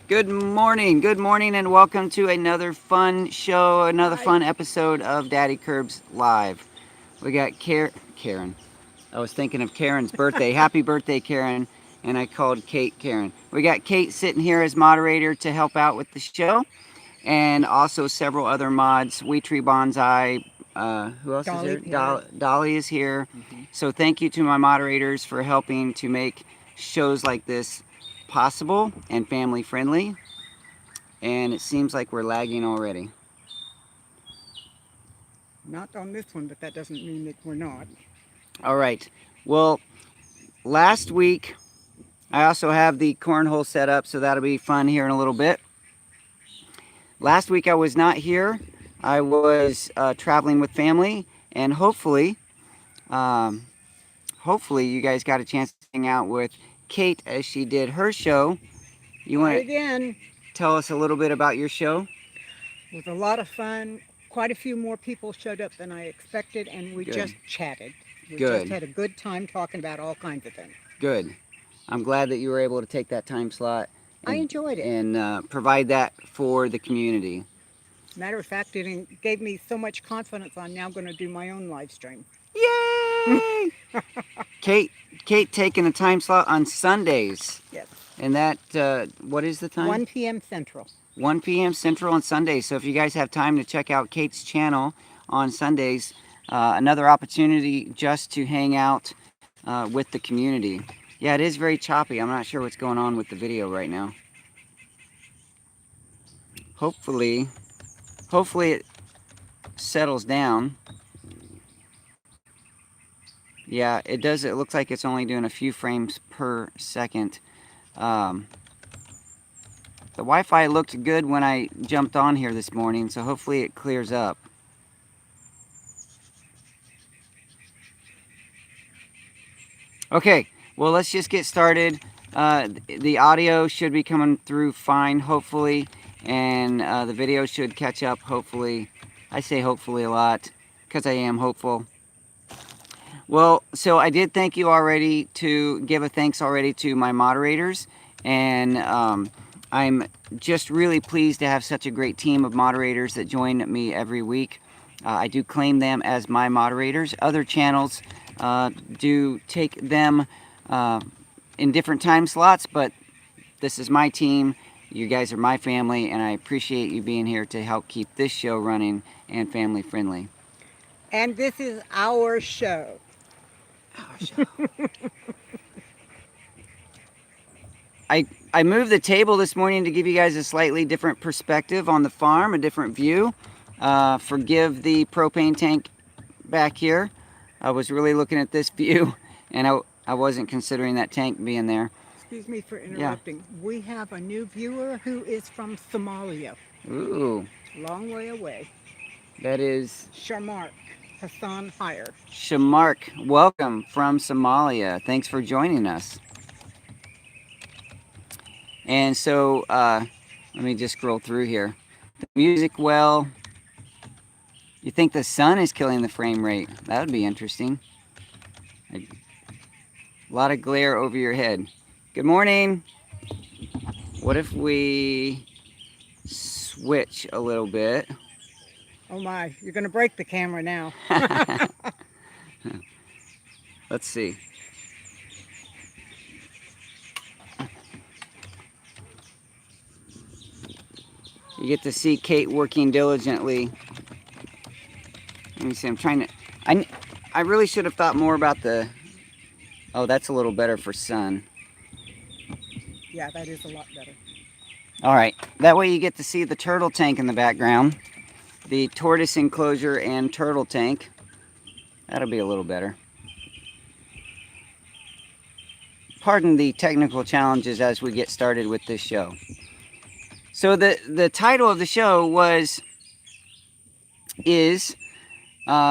Good morning, and welcome to another fun show, another fun episode of Daddykirbs Live. We got Karen. I was thinking of Karen's birthday. Happy birthday, Karen. And I called Kate Karen. We got Kate sitting here as moderator to help out with the show, and also several other mods. We Tree Bonsai. Who else is here? Dolly is here. So thank you to my moderators for helping to make shows like this possible and family friendly. And it seems like we're lagging already. Not on this one, but that doesn't mean that we're not. All right. Well, last week I also have the cornhole set up, so that'll be fun here in a little bit. Last week I was not here. I was traveling with family, and hopefully you guys got a chance to hang out with Kate as she did her show. You want to tell us a little bit about your show? It was a lot of fun. Quite a few more people showed up than I expected, and we just chatted. We just had a good time talking about all kinds of things. Good. I'm glad that you were able to take that time slot. I enjoyed it. And provide that for the community. Matter of fact, it gave me so much confidence I'm now going to do my own live stream. Yay! Kate taking a time slot on Sundays. Yes. And that, what is the time? 1 p.m. Central. 1 p.m. Central on Sundays. So if you guys have time to check out Kate's channel on Sundays, another opportunity just to hang out with the community. Yeah, it is very choppy. I'm not sure what's going on with the video right now. Hopefully it settles down. Yeah, it does. It looks like it's only doing a few frames per second. The Wi-Fi looked good when I jumped on here this morning, so hopefully it clears up. Okay, well, let's just get started. The audio should be coming through fine, hopefully, and the video should catch up, hopefully. I say hopefully a lot, because I am hopeful. Well, so I did thank you already to give a thanks already to my moderators, and I'm just really pleased to have such a great team of moderators that join me every week. I do claim them as my moderators. Other channels do take them in different time slots, but this is my team. You guys are my family, and I appreciate you being here to help keep this show running and family friendly. And this is our show. Our show. I moved the table this morning to give you guys a slightly different perspective on the farm, a different view. Forgive the propane tank back here. I was really looking at this view, and I wasn't considering that tank being there. Excuse me for interrupting. Yeah. We have a new viewer who is from Somalia. Ooh. Long way away. That is... Shamark Hassan Hire. Shamark, welcome from Somalia. Thanks for joining us. And so, let me just scroll through here. The music, well, you think the sun is killing the frame rate. That would be interesting. A lot of glare over your head. Good morning. What if we switch a little bit? Oh my, you're going to break the camera now. Let's see. You get to see Kate working diligently. Let me see, I'm trying to... I really should have thought more about the... Oh, that's a little better for sun. Yeah, that is a lot better. All right, that way you get to see the turtle tank in the background. The tortoise enclosure and turtle tank. That'll be a little better. Pardon the technical challenges as we get started with this show. So the title of the show is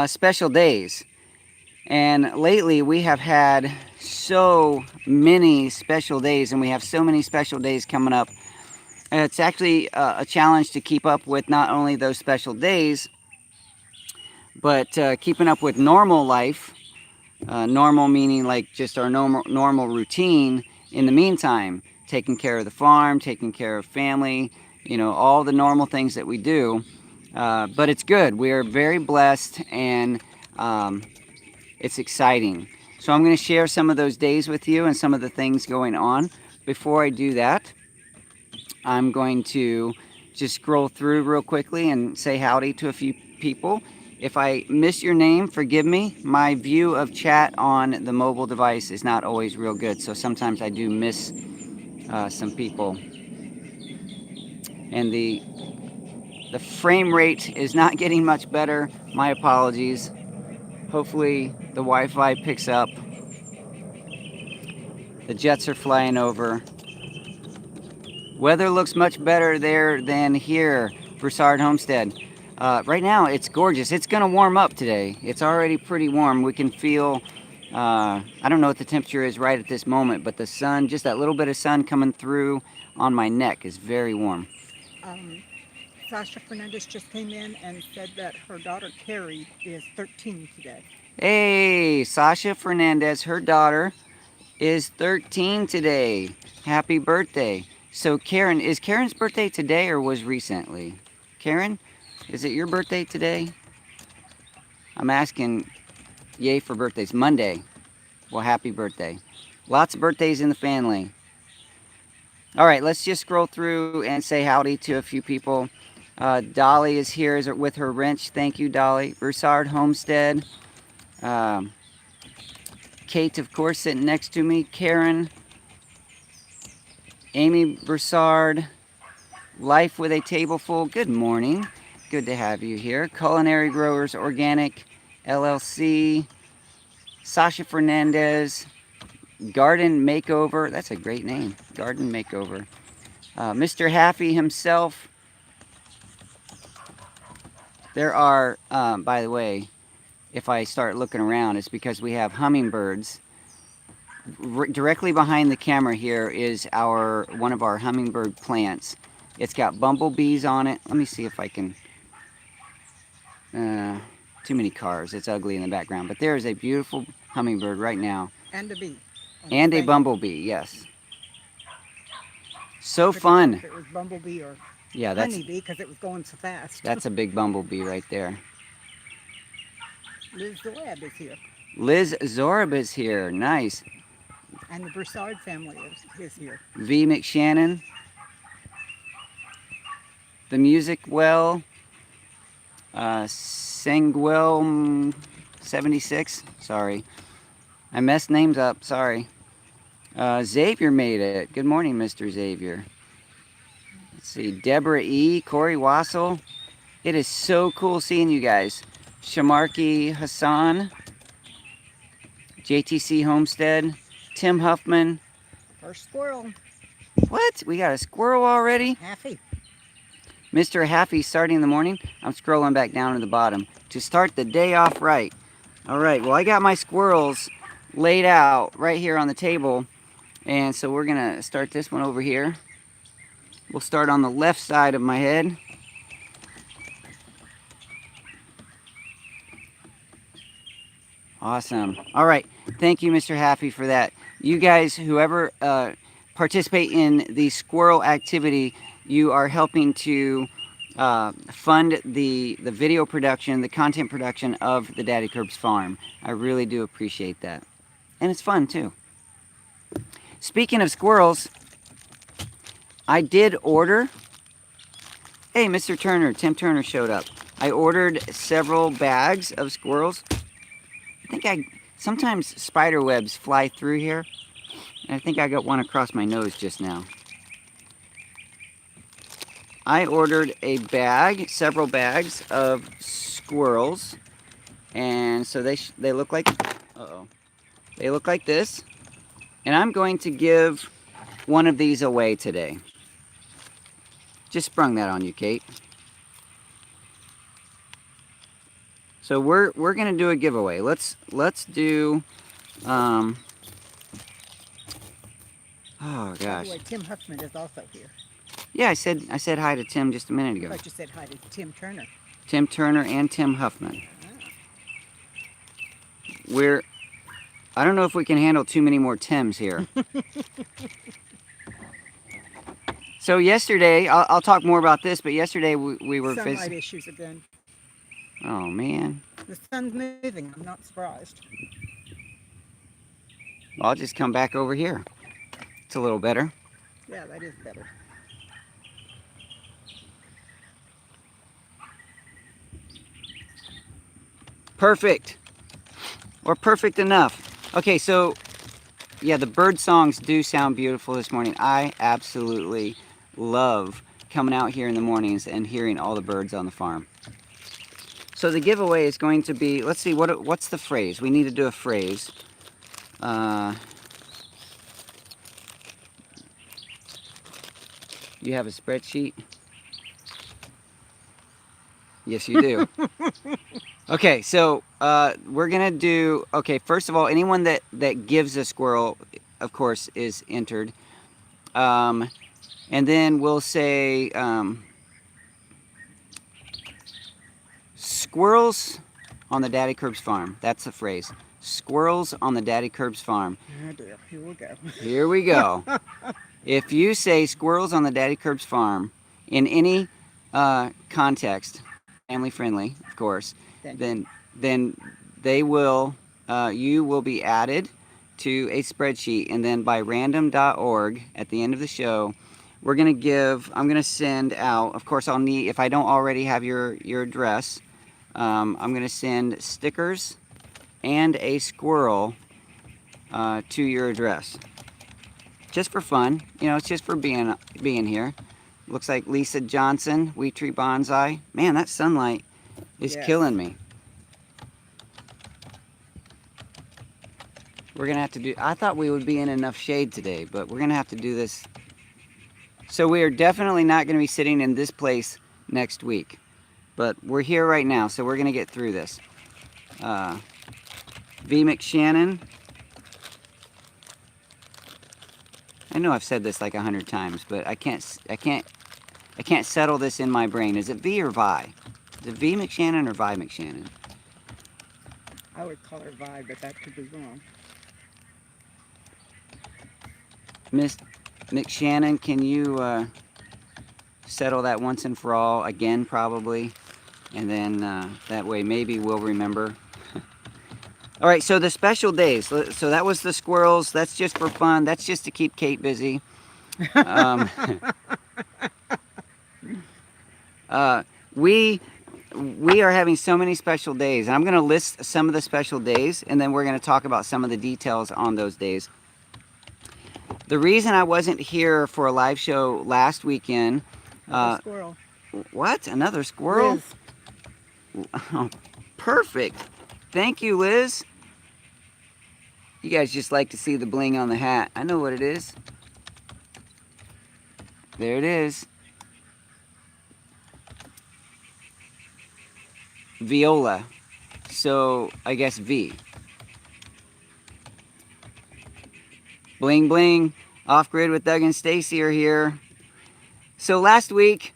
Special Days. And lately we have had so many special days, and we have so many special days coming up. It's actually a challenge to keep up with not only those special days, but keeping up with normal life. Normal meaning like just our normal routine in the meantime. taking care of the farm, taking care of family, you know, all the normal things that we do. But it's good. We are very blessed, and it's exciting. So I'm going to share some of those days with you and some of the things going on. Before I do that, I'm going to just scroll through real quickly and say howdy to a few people. If I miss your name, forgive me. My view of chat on the mobile device is not always real good, so sometimes I do miss some people. And the frame rate is not getting much better. My apologies. Hopefully the Wi-Fi picks up. The jets are flying over. Weather looks much better there than here, Broussard Homestead. Right now it's gorgeous. It's going to warm up today. It's already pretty warm. We can feel, I don't know what the temperature is right at this moment, but the sun, just that little bit of sun coming through on my neck is very warm. Sasha Fernandez just came in and said that her daughter Carrie is 13 today. Hey, Sasha Fernandez, her daughter is 13 today. Happy birthday. So Karen, is Karen's birthday today or was recently? Karen, is it your birthday today? I'm asking, yay for birthdays. Monday. Well, happy birthday. Lots of birthdays in the family. All right, let's just scroll through and say howdy to a few people. Dolly is here with her wrench. Thank you, Dolly. Broussard Homestead. Kate, of course, sitting next to me. Karen. Amy Broussard. Life with a Tableful. Good morning. Good to have you here. Culinary Growers Organic LLC. Sasha Fernandez. Garden Makeover. That's a great name. Garden Makeover. Mr. Haffey himself. There are, by the way, if I start looking around, it's because we have hummingbirds. Directly behind the camera here is one of our hummingbird plants. It's got bumblebees on it. Let me see if I can... too many cars. It's ugly in the background. But there is a beautiful hummingbird right now. And a bee. And a bumblebee, yes. So fun. If it was bumblebee or yeah, honeybee because it was going so fast. That's a big bumblebee right there. Liz Zorab is here. Liz Zorab is here. Nice. And the Broussard family is here. V. McShannon. The Music Well. Sangwell 76. Sorry. I messed names up. Sorry. Xavier made it. Good morning, Mr. Xavier. Let's see. Deborah E. Corey Wassel. It is so cool seeing you guys. Shamarki Hassan. JTC Homestead. Tim Huffman. First squirrel. What? We got a squirrel already? Haffey. Mr. Haffey starting in the morning. I'm scrolling back down to the bottom to start the day off right. All right. Well, I got my squirrels laid out right here on the table. And so we're going to start this one over here. We'll start on the left side of my head. Awesome. All right. Thank you, Mr. Haffey, for that. You guys, whoever participate in the squirrel activity, you are helping to fund the video production, the content production of the Daddykirbs farm. I really do appreciate that. And it's fun, too. Speaking of squirrels, I did order... Hey, Mr. Turner, Tim Turner showed up. I ordered several bags of squirrels. Sometimes spider webs fly through here. And I think I got one across my nose just now. I ordered a bag, several bags of squirrels. And so they look like... Uh-oh. They look like this. And I'm going to give one of these away today. Just sprung that on you, Kate. So we're going to do a giveaway. Let's do... oh, gosh. By the way, Tim Huffman is also here. Yeah, I said hi to Tim just a minute ago. I thought you said hi to Tim Turner. Tim Turner and Tim Huffman. Oh. I don't know if we can handle too many more Tims here. So yesterday, I'll talk more about this, but yesterday we were Sunlight visiting. issues again. Oh, man. The sun's moving. I'm not surprised. I'll just come back over here. It's a little better. Yeah, that is better. Perfect. Or perfect enough. Okay, so yeah, the bird songs do sound beautiful this morning. I absolutely love coming out here in the mornings and hearing all the birds on the farm. So the giveaway is going to be, let's see, what's the phrase? We need to do a phrase. You have a spreadsheet? Yes, you do. Okay, so we're gonna do, okay, first of all, anyone that gives a squirrel, of course, is entered. And then we'll say squirrels on the Daddykirbs farm. That's the phrase. Squirrels on the Daddykirbs farm. Oh dear, here we go. Here we go. If you say squirrels on the Daddykirbs farm in any context, family friendly, of course, then they will, you will be added to a spreadsheet, and then by random.org at the end of the show, we're gonna give, I'm gonna send out, of course I'll need, if I don't already have your address, I'm gonna send stickers and a squirrel to your address. Just for fun, you know, it's just for being here. Looks like Lisa Johnson, Wheat Tree Bonsai. Man, that sunlight is killing me. We're gonna have to do, I thought we would be in enough shade today, but we're gonna have to do this. So we are definitely not gonna be sitting in this place next week, but we're here right now, so we're gonna get through this. V. McShannon. I know I've said this like 100 times, but I can't settle this in my brain. Is it V or Vi? Is it V McShannon or Vi McShannon? I would call her Vi, but that could be wrong. Miss McShannon, can you settle that once and for all again, probably? And then that way maybe we'll remember. All right, so the special days. So that was the squirrels. That's just for fun. That's just to keep Kate busy. We are having so many special days, and I'm going to list some of the special days, and then we're going to talk about some of the details on those days. The reason I wasn't here for a live show last weekend. Another squirrel. What? Another squirrel? Liz. Oh, perfect. Thank you, Liz. You guys just like to see the bling on the hat. I know what it is. There it is. Viola. So, I guess V. Bling bling. Off Grid with Doug and Stacy are here. So last week,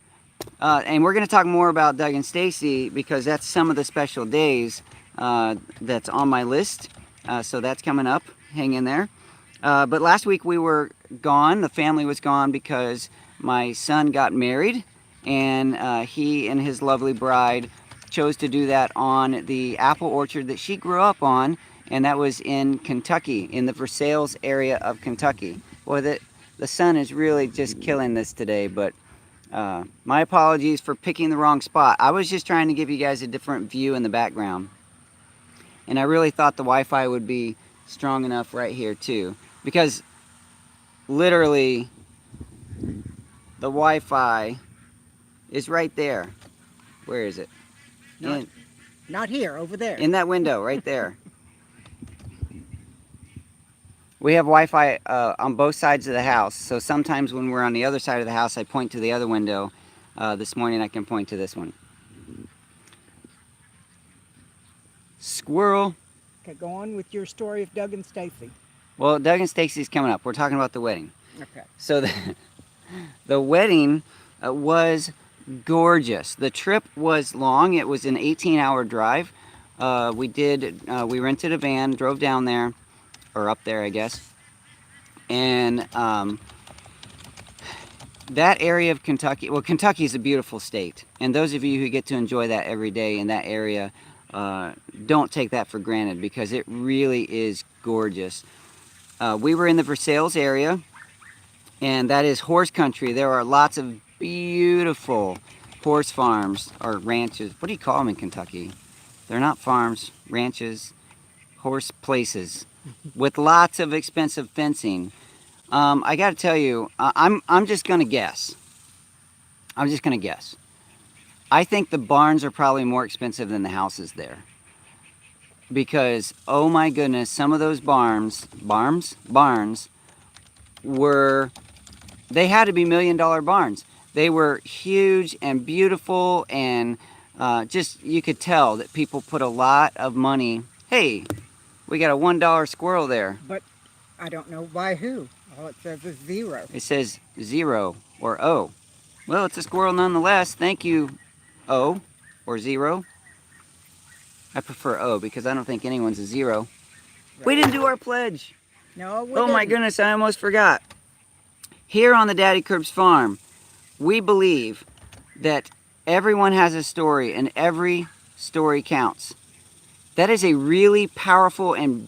and we're going to talk more about Doug and Stacy because that's some of the special days that's on my list. So that's coming up. Hang in there. But last week we were gone. The family was gone because my son got married, and he and his lovely bride chose to do that on the apple orchard that she grew up on, and that was in Kentucky, in the Versailles area of Kentucky. Boy, the sun is really just killing this today, but my apologies for picking the wrong spot. I was just trying to give you guys a different view in the background. And I really thought the Wi-Fi would be strong enough right here too, because literally the Wi-Fi is right there. Where is it? Not here, over there. In that window right there. We have Wi-Fi on both sides of the house, so sometimes when we're on the other side of the house I point to the other window. This morning I can point to this one. Squirrel. Okay, go on with your story of Doug and Stacy. Well, Doug and Stacy's coming up. We're talking about the wedding. Okay. So the wedding was gorgeous. The trip was long. It was an 18-hour drive. We rented a van, drove down there, or up there, I guess. And that area of Kentucky, well, Kentucky is a beautiful state. And those of you who get to enjoy that every day in that area, don't take that for granted because it really is gorgeous. We were in the Versailles area, and that is horse country. There are lots of beautiful horse farms or ranches. What do you call them in Kentucky? They're not farms, ranches, horse places with lots of expensive fencing. I got to tell you, I'm just going to guess. I'm just going to guess. I think the barns are probably more expensive than the houses there. Because, oh my goodness, some of those barns were, they had to be $1 million barns. They were huge and beautiful, and just, you could tell that people put a lot of money. Hey, we got a $1 squirrel there. But I don't know by who. All it says is 0. It says 0 or O. Well, it's a squirrel nonetheless. Thank you, O or 0. I prefer O because I don't think anyone's a 0. Right. We didn't do our pledge. No, we Oh didn't. My goodness, I almost forgot. Here on the Daddykirbs farm, we believe that everyone has a story and every story counts. That is a really powerful and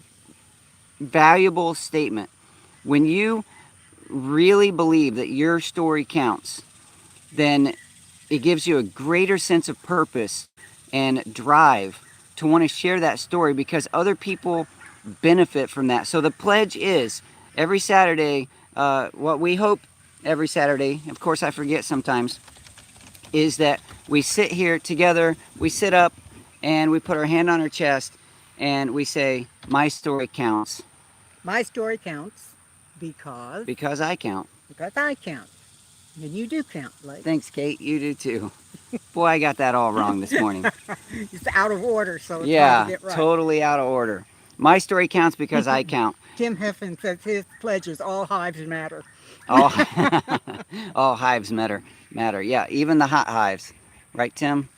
valuable statement. When you really believe that your story counts, then it gives you a greater sense of purpose and drive to want to share that story because other people benefit from that. So the pledge is every Saturday, what we hope every Saturday, of course I forget sometimes, is that we sit here together, we sit up and we put our hand on our chest and we say, my story counts. My story counts because... Because I count. Because I count. And you do count, Blake. Thanks, Kate. You do too. Boy, I got that all wrong this morning. It's out of order, so it's hard to get right. Totally out of order. My story counts because I count. Tim Heffen says his pledge is all hives matter. All hives matter. Yeah, even the hot hives. Right, Tim?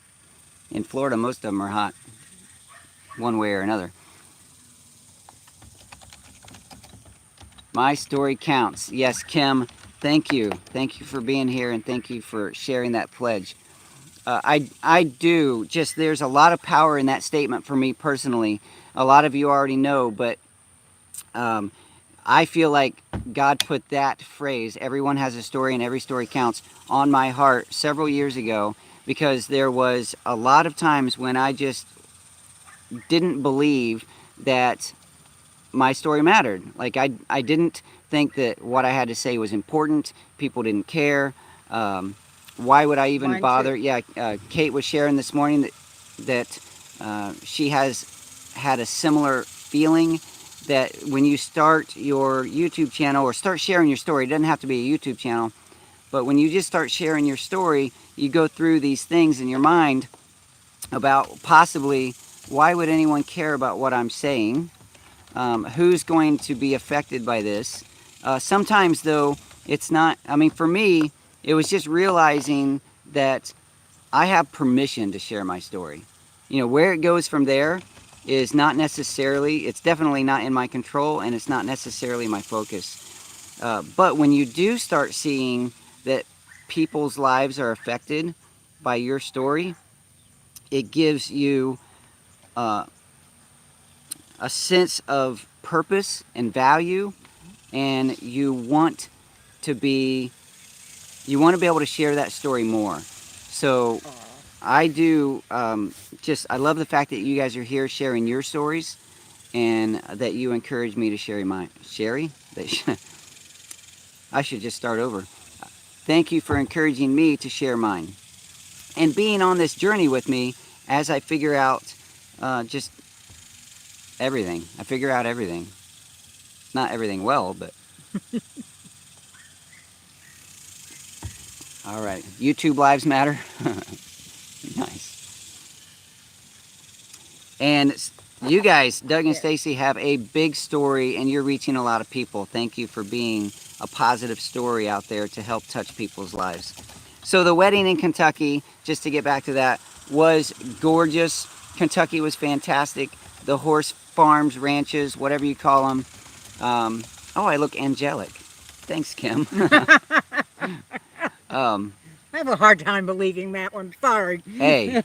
In Florida, most of them are hot. One way or another. My story counts. Yes, Kim, thank you. Thank you for being here and thank you for sharing that pledge. I do, just there's a lot of power in that statement for me personally. A lot of you already know, but I feel like God put that phrase, everyone has a story and every story counts, on my heart several years ago because there was a lot of times when I just didn't believe that my story mattered. Like I didn't think that what I had to say was important. People didn't care. Why would I even bother? Yeah, Kate was sharing this morning that she has had a similar feeling that when you start your YouTube channel or start sharing your story, it doesn't have to be a YouTube channel, but when you just start sharing your story, you go through these things in your mind about possibly why would anyone care about what I'm saying? Who's going to be affected by this? Sometimes though, it's not, I mean for me, it was just realizing that I have permission to share my story. You know, where it goes from there is not necessarily, it's definitely not in my control and it's not necessarily my focus. But when you do start seeing that people's lives are affected by your story, it gives you a sense of purpose and value, and you want to be able to share that story more. So I do I love the fact that you guys are here sharing your stories and that you encourage me to share mine. Sherry? I should just start over. Thank you for encouraging me to share mine and being on this journey with me as I figure out just everything. I figure out everything. Not everything well, but... All right. YouTube lives matter. Nice. And you guys, Doug and Stacy, have a big story, and you're reaching a lot of people. Thank you for being a positive story out there to help touch people's lives. So the wedding in Kentucky, just to get back to that, was gorgeous. Kentucky was fantastic. The horse farms, ranches, whatever you call them. Oh, I look angelic. Thanks, Kim. I have a hard time believing that one. Sorry. Hey,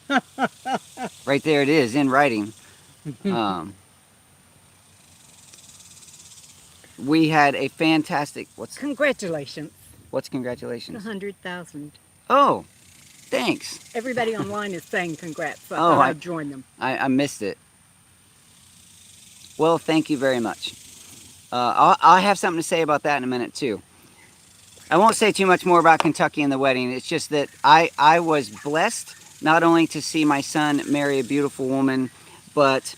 right there it is in writing. We had a fantastic. Congratulations. What's congratulations? 100,000. Oh, thanks. Everybody online is saying congrats. So I Oh, thought I'd join them. I missed it. Well, thank you very much. I'll have something to say about that in a minute too. I won't say too much more about Kentucky and the wedding. It's just that I was blessed not only to see my son marry a beautiful woman, but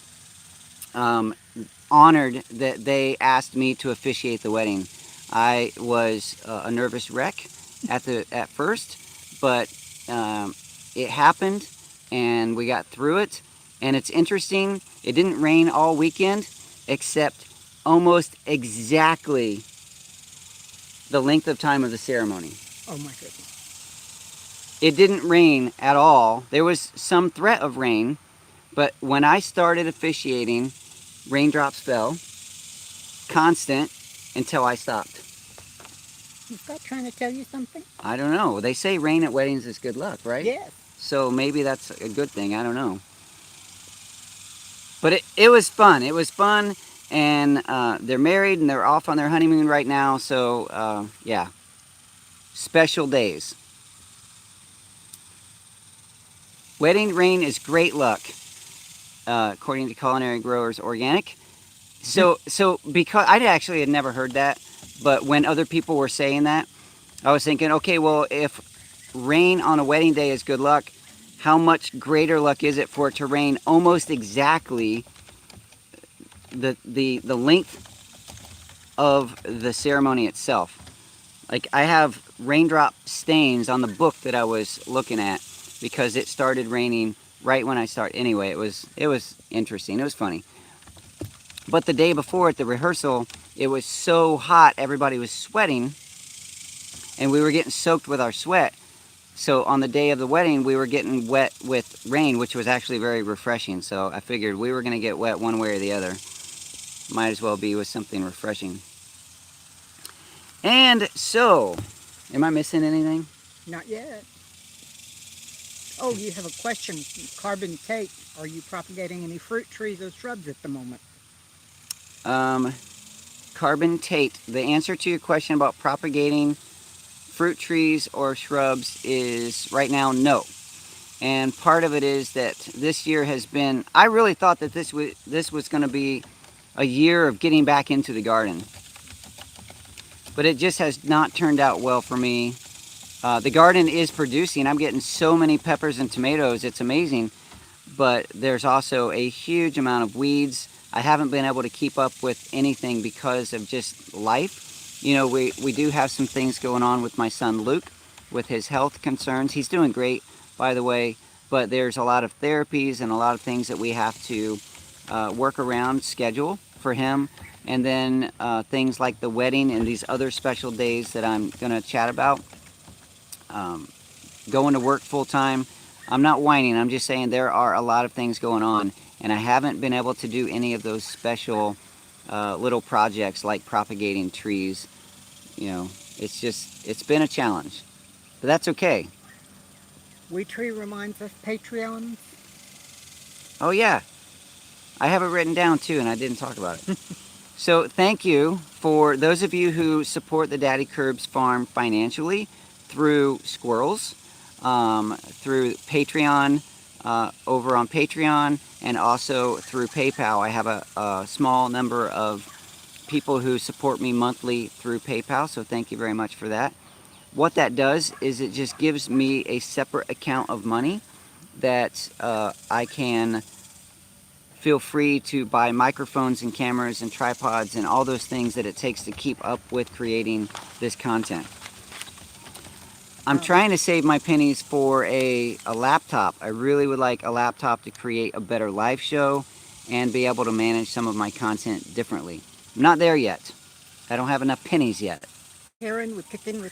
honored that they asked me to officiate the wedding. I was a nervous wreck at first, but it happened and we got through it. And it's interesting, it didn't rain all weekend except almost exactly the length of time of the ceremony. Oh my goodness. It didn't rain at all. There was some threat of rain, but when I started officiating, raindrops fell, constant, until I stopped. Is that trying to tell you something? I don't know. They say rain at weddings is good luck, right? Yes. So maybe that's a good thing. I don't know. But it was fun. It was fun, and they're married, and they're off on their honeymoon right now. So, yeah. Special days. Wedding rain is great luck, according to Culinary Growers Organic. So because I actually had never heard that, but when other people were saying that, I was thinking, okay, well, if rain on a wedding day is good luck, how much greater luck is it for it to rain almost exactly the length of the ceremony itself? Like, I have raindrop stains on the book that I was looking at because it started raining right when I started. Anyway, it was interesting. It was funny. But the day before at the rehearsal, it was so hot, everybody was sweating, and we were getting soaked with our sweat. So on the day of the wedding, we were getting wet with rain, which was actually very refreshing. So I figured we were going to get wet one way or the other. Might as well be with something refreshing. And so, am I missing anything? Not yet. Oh, you have a question. Carbon Tate, are you propagating any fruit trees or shrubs at the moment? Carbon Tate, the answer to your question about propagating fruit trees or shrubs is right now no. And part of it is that this year has been, I really thought that this was going to be a year of getting back into the garden. But it just has not turned out well for me. The garden is producing. I'm getting so many peppers and tomatoes. It's amazing. But there's also a huge amount of weeds. I haven't been able to keep up with anything because of just life. You know, we do have some things going on with my son Luke with his health concerns. He's doing great, by the way, but there's a lot of therapies and a lot of things that we have to work around, schedule for him. And then things like the wedding and these other special days that I'm going to chat about. Going to work full time. I'm not whining, I'm just saying there are a lot of things going on, and I haven't been able to do any of those special little projects like propagating trees. You know, it's been a challenge, but that's okay. We Tree reminds us Patreons. Oh yeah, I have it written down too, and I didn't talk about it. So thank you for those of you who support the Daddykirbs farm financially through squirrels, through Patreon, over on Patreon, and also through PayPal. I have a small number of people who support me monthly through PayPal, so thank you very much for that. What that does is it just gives me a separate account of money that I can feel free to buy microphones and cameras and tripods and all those things that it takes to keep up with creating this content. I'm trying to save my pennies for a laptop. I really would like a laptop to create a better live show and be able to manage some of my content differently. I'm not there yet. I don't have enough pennies yet. Karen with Kicking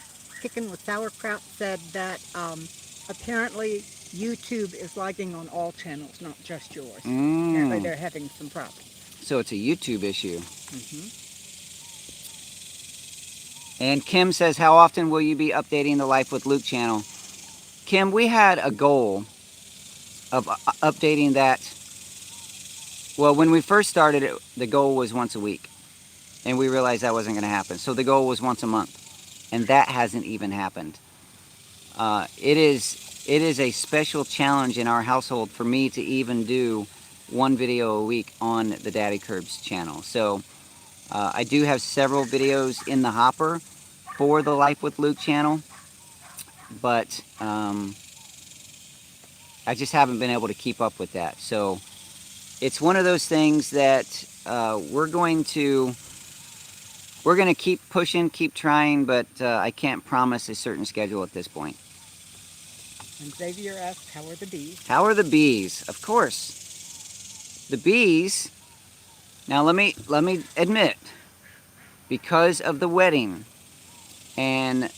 with Sauerkraut said that apparently YouTube is lagging on all channels, not just yours. Apparently they're having some problems. So it's a YouTube issue. And Kim says, how often will you be updating the Life with Luke channel? Kim, we had a goal of updating that. Well, when we first started it, the goal was once a week. And we realized that wasn't going to happen. So the goal was once a month. And that hasn't even happened. It is a special challenge in our household for me to even do one video a week on the Daddykirbs channel. So I do have several videos in the hopper for the Life with Luke channel, but I just haven't been able to keep up with that. So it's one of those things that we're going to keep pushing, keep trying, but I can't promise a certain schedule at this point. And Xavier asked, how are the bees? How are the bees? Of course. The bees, now let me admit, because of the wedding and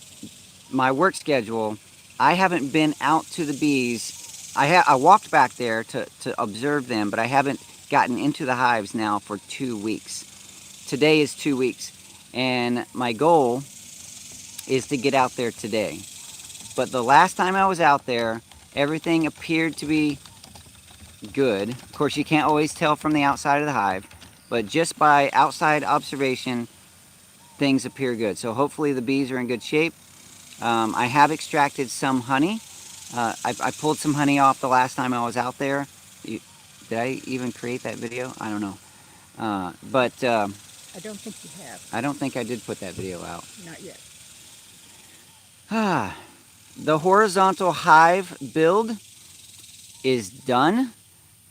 my work schedule, I haven't been out to the bees. I walked back there to observe them, but I haven't gotten into the hives now for 2 weeks. Today is 2 weeks, and my goal is to get out there today. But the last time I was out there, everything appeared to be good. Of course, you can't always tell from the outside of the hive, but just by outside observation, things appear good. So hopefully the bees are in good shape. I have extracted some honey. I pulled some honey off the last time I was out there. Did I even create that video? I don't know. I don't think you have. I don't think I did put that video out. Not yet. The horizontal hive build is done.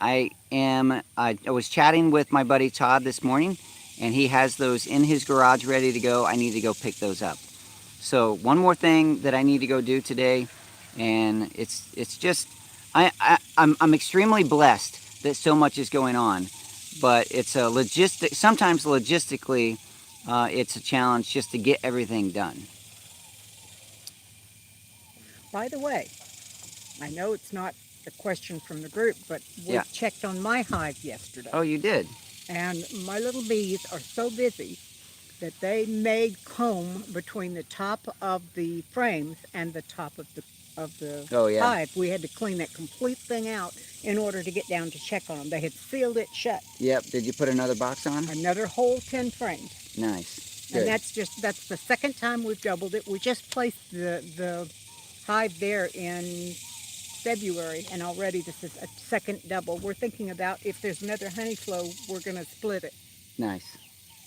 I was chatting with my buddy Todd this morning, and he has those in his garage ready to go. I need to go pick those up. So one more thing that I need to go do today, and it's just I'm extremely blessed that so much is going on, but it's a sometimes logistically it's a challenge just to get everything done. By the way, I know it's not a question from the group, but we checked on my hive yesterday. Oh, you did? And my little bees are so busy that they made comb between the top of the frames and the top of the hive. We had to clean that complete thing out in order to get down to check on them. They had sealed it shut. Yep. Did you put another box on? Another whole 10 frames. Nice. Good. And that's the second time we've doubled it. We just placed the hive there in February, and already this is a second double. We're thinking about if there's another honey flow, we're going to split it. Nice.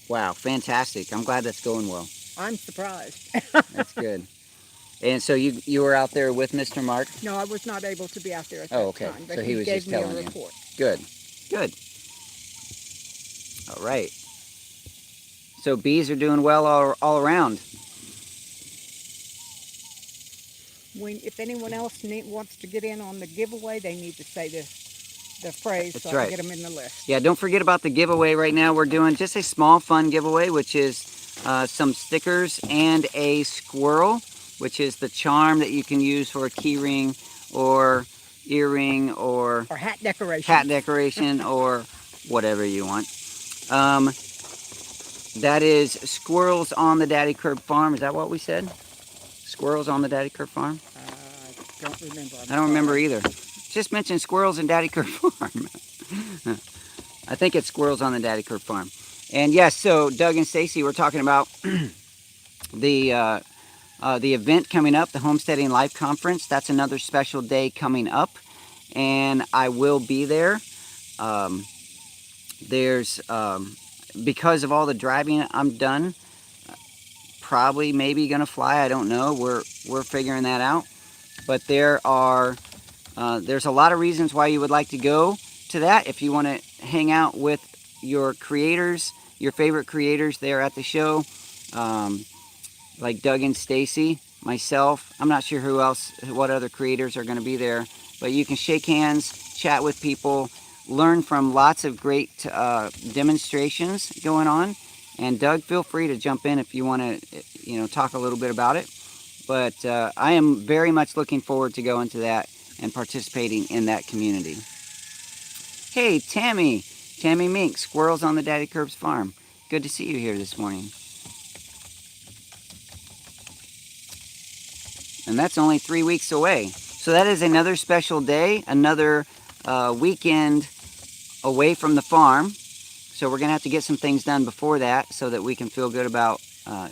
Wow, fantastic. I'm glad that's going well. I'm surprised. That's good. And so you were out there with Mr. Mark? No, I was not able to be out there at that time, but so he was gave just me telling a report. Good. Good. All right. So bees are doing well all around. If anyone else wants to get in on the giveaway, they need to say the phrase. That's so right. I get them in the list. Yeah, don't forget about the giveaway. Right now we're doing just a small fun giveaway, which is some stickers and a squirrel, which is the charm that you can use for a key ring or earring or hat decoration. Hat decoration or whatever you want. That is squirrels on the Daddykirb farm. Is that what we said? Squirrels on the Daddykirb farm? I don't remember. I don't remember either. Just mentioned squirrels in Daddykirb farm. I think it's squirrels on the Daddykirb farm. And yes, so Doug and Stacy were talking about the event coming up, the Homesteading Life Conference. That's another special day coming up, and I will be there. Because of all the driving I'm done, probably maybe gonna fly. I don't know. We're figuring that out. But there's a lot of reasons why you would like to go to that. If you want to hang out with your creators, your favorite creators there at the show, like Doug and Stacy, myself. I'm not sure what other creators are going to be there, but you can shake hands, chat with people, learn from lots of great demonstrations going on. And Doug, feel free to jump in if you want to, talk a little bit about it. But I am very much looking forward to going to that and participating in that community. Hey, Tammy Mink, squirrels on the Daddykirbs farm. Good to see you here this morning. And that's only 3 weeks away. So that is another special day, another weekend away from the farm. So we're going to have to get some things done before that so that we can feel good about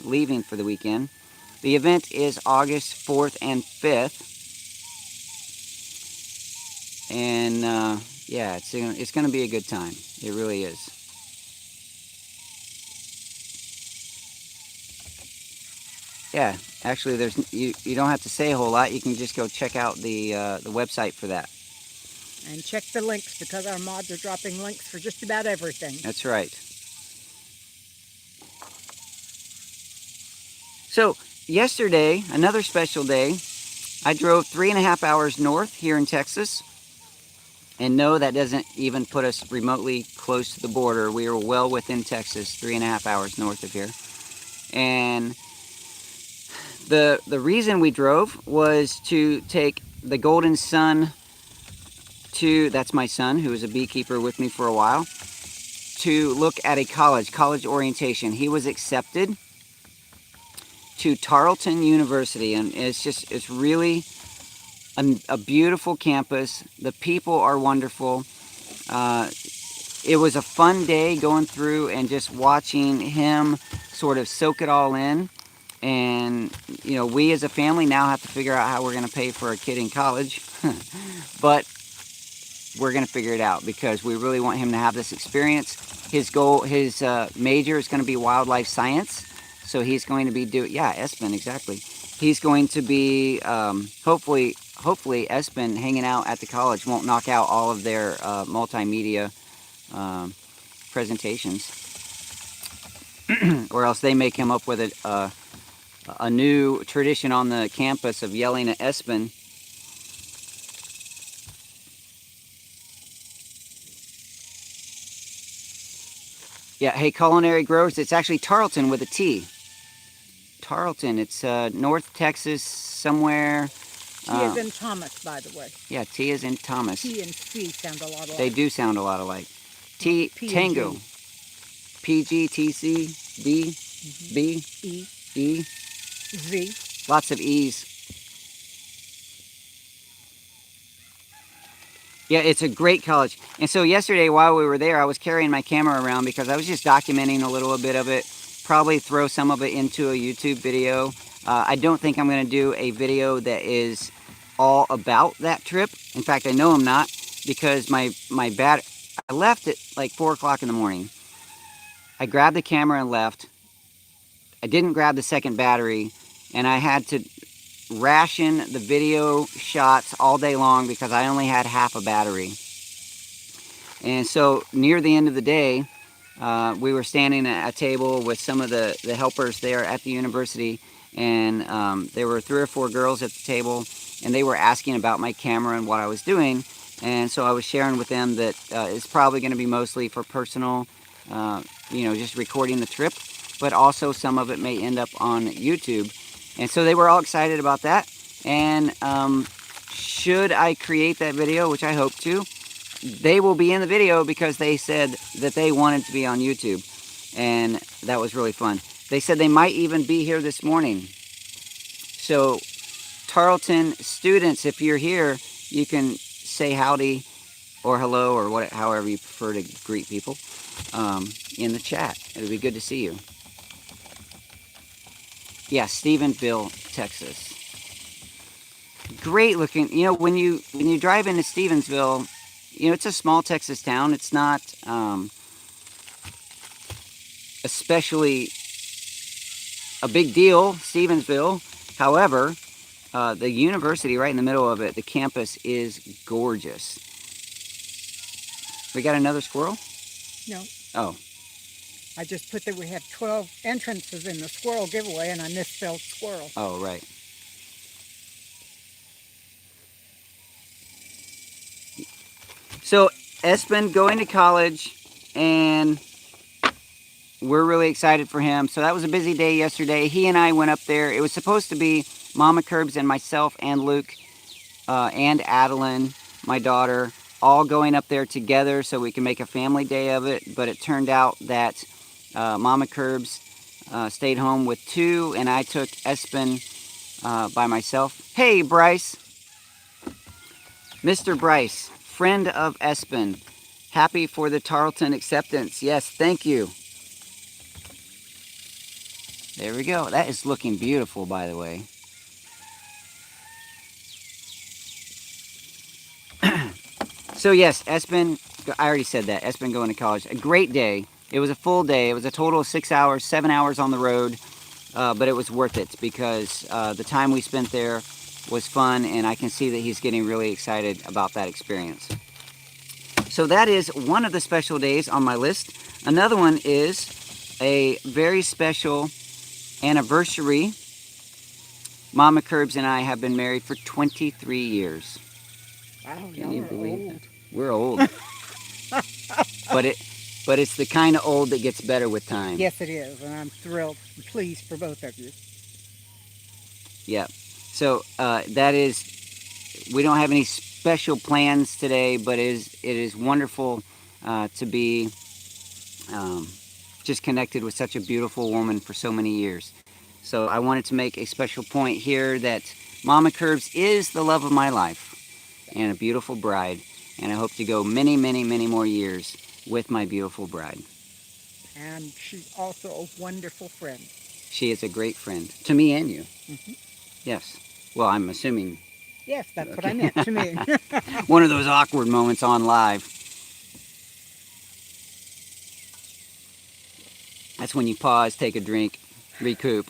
leaving for the weekend. The event is August 4th and 5th. And yeah, it's going to be a good time. It really is. Yeah, actually, you don't have to say a whole lot. You can just go check out the website for that. And check the links, because our mods are dropping links for just about everything. That's right. So yesterday, another special day, I drove 3.5 hours north here in Texas. And no, that doesn't even put us remotely close to the border. We are well within Texas, 3.5 hours north of here. And the reason we drove was to take the Golden Sun to, that's my son, who was a beekeeper with me for a while, to look at a college orientation. He was accepted to Tarleton University, and it's really a beautiful campus. The people are wonderful. It was a fun day going through and just watching him sort of soak it all in. And, you know, we as a family now have to figure out how we're going to pay for a kid in college. But we're going to figure it out because we really want him to have this experience. His major is going to be wildlife science. So he's going to be Espen, exactly. He's going to be, hopefully Espen hanging out at the college won't knock out all of their multimedia presentations. Or else they may come up with a new tradition on the campus of yelling at Espen. Yeah, hey, Culinary Growers, it's actually Tarleton with a T. Tarleton, it's North Texas somewhere. T is in Thomas, by the way. Yeah, T is in Thomas. T and C sound a lot alike. They do sound a lot alike. T, Tango. P, G, T, C, D, B, E, Z. Lots of E's. Yeah, it's a great college. And so yesterday while we were there, I was carrying my camera around because I was just documenting a little bit of it. Probably throw some of it into a YouTube video. I don't think I'm going to do a video that is all about that trip. In fact, I know I'm not, because my battery, I left at like 4 o'clock in the morning. I grabbed the camera and left. I didn't grab the second battery, and I had to ration the video shots all day long because I only had half a battery. And so near the end of the day, we were standing at a table with some of the helpers there at the university, and there were 3 or 4 girls at the table, and they were asking about my camera and what I was doing. And so I was sharing with them that it's probably going to be mostly for personal, just recording the trip, but also some of it may end up on YouTube. And so they were all excited about that. And should I create that video, which I hope to, they will be in the video because they said that they wanted to be on YouTube. And that was really fun. They said they might even be here this morning. So Tarleton students, if you're here, you can say howdy or hello or however you prefer to greet people in the chat. It'll be good to see you. Yeah, Stephenville, Texas. Great looking. You know, when you drive into Stevensville, you know, it's a small Texas town. It's not especially a big deal, Stevensville. However, the university right in the middle of it, the campus is gorgeous. We got another squirrel? No. Oh. I just put that we have 12 entrances in the squirrel giveaway, and I misspelled squirrel. Oh, right. So, Espen going to college, and we're really excited for him. So that was a busy day yesterday. He and I went up there. It was supposed to be Mama Kirbs and myself and Luke and Adeline, my daughter, all going up there together so we can make a family day of it. But it turned out that Mama Kirbs stayed home with 2, and I took Espen by myself. Hey, Bryce. Mr. Bryce, friend of Espen. Happy for the Tarleton acceptance. Yes, thank you. There we go. That is looking beautiful, by the way. So yes, Espen, I already said that. Espen going to college. A great day. It was a full day. It was a total of 6 hours, 7 hours on the road. But it was worth it because the time we spent there was fun, and I can see that he's getting really excited about that experience. So that is one of the special days on my list. Another one is a very special anniversary. Mama Kirbs and I have been married for 23 years. Can you believe that? We're old. but it's the kind of old that gets better with time. Yes, it is, and I'm thrilled and pleased for both of you. Yeah. So that is, we don't have any special plans today, but it is wonderful to be just connected with such a beautiful woman for so many years. So I wanted to make a special point here that Mama Kirbs is the love of my life and a beautiful bride, and I hope to go many, many, many more years with my beautiful bride. And she's also a wonderful friend. She is a great friend to me and you. Mm-hmm. Yes. Well, I'm assuming. Yes, that's okay. What I meant to me. One of those awkward moments on live. That's when you pause, take a drink, recoup,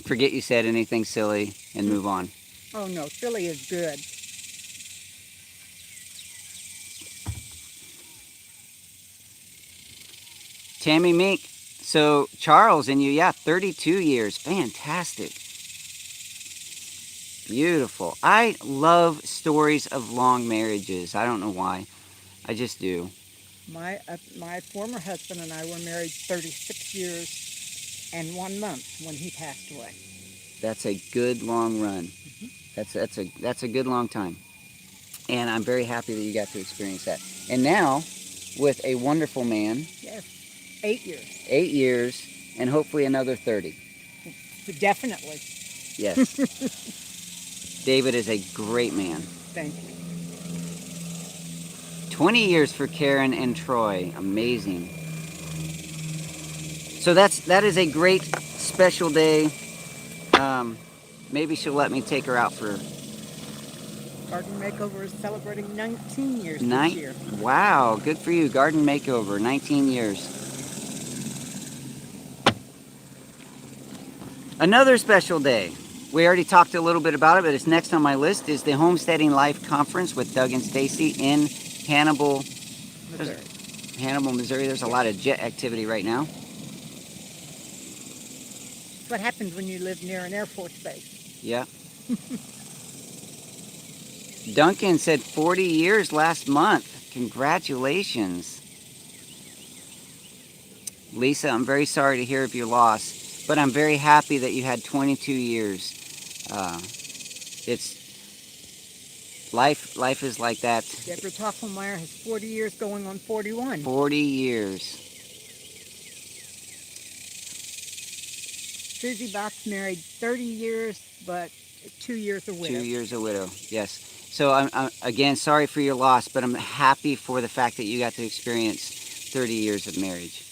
forget you said anything silly, and move on. Oh no, silly is good. Tammy Mink. So Charles and you, yeah, 32 years. Fantastic. Beautiful. I love stories of long marriages. I don't know why. I just do. My former husband and I were married 36 years and 1 month when he passed away. That's a good long run. Mm-hmm. That's a good long time. And I'm very happy that you got to experience that. And now, with a wonderful man. Yes, 8 years. 8 years, and hopefully another 30. Definitely. Yes. David is a great man. Thank you. 20 years for Karen and Troy. Amazing. So that is a great special day. Maybe she'll let me take her out for... Garden Makeover is celebrating 19 years this year. Wow, good for you. Garden Makeover, 19 years. Another special day. We already talked a little bit about it, but it's next on my list, is the Homesteading Life Conference with Doug and Stacy in Hannibal, Missouri. There's a lot of jet activity right now. What happens when you live near an Air Force base? Yeah. Duncan said 40 years last month. Congratulations. Lisa, I'm very sorry to hear of your loss, but I'm very happy that you had 22 years. It's life is like that. Deborah Toffelmeyer has 40 years going on 41. 40 years. Susie Bach's married 30 years, but 2 years a widow. 2 years a widow, yes. So I'm again, sorry for your loss, but I'm happy for the fact that you got to experience 30 years of marriage.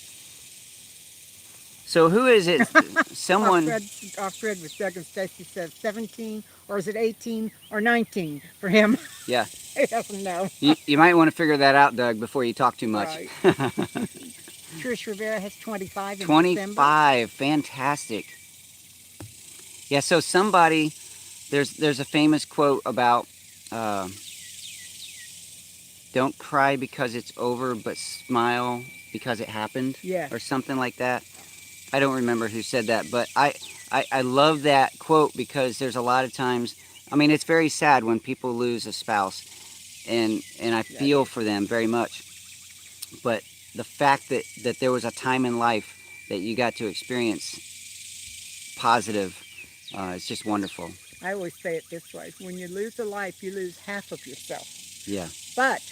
So who is it? Someone... Off-grid with Doug and Stacy says 17, or is it 18 or 19 for him? Yeah. He doesn't know. You might want to figure that out, Doug, before you talk too much. Right. Trish Rivera has 25 in 25, December. Fantastic. Yeah, so somebody, there's a famous quote about, don't cry because it's over, but smile because it happened. Yeah. Or something like that. I don't remember who said that, but I love that quote because there's a lot of times, I mean, it's very sad when people lose a spouse, and I feel for them very much. But the fact that there was a time in life that you got to experience positive, it's just wonderful. I always say it this way: when you lose a life, you lose half of yourself. Yeah. But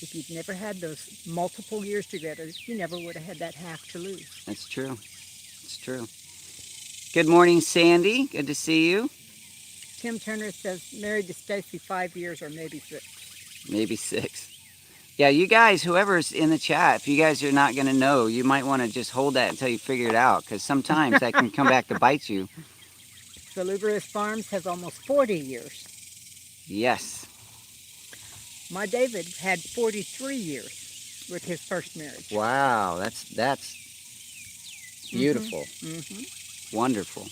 if you'd never had those multiple years together, you never would have had that half to lose. That's true. It's true. Good morning, Sandy. Good to see you. Tim Turner says, married to Stacy 5 years or maybe 6. Maybe 6. Yeah, you guys, whoever's in the chat, if you guys are not going to know, you might want to just hold that until you figure it out, because sometimes that can come back to bite you. Salubrious Farms has almost 40 years. Yes. My David had 43 years with his first marriage. Wow, that's beautiful. Mm-hmm. Wonderful.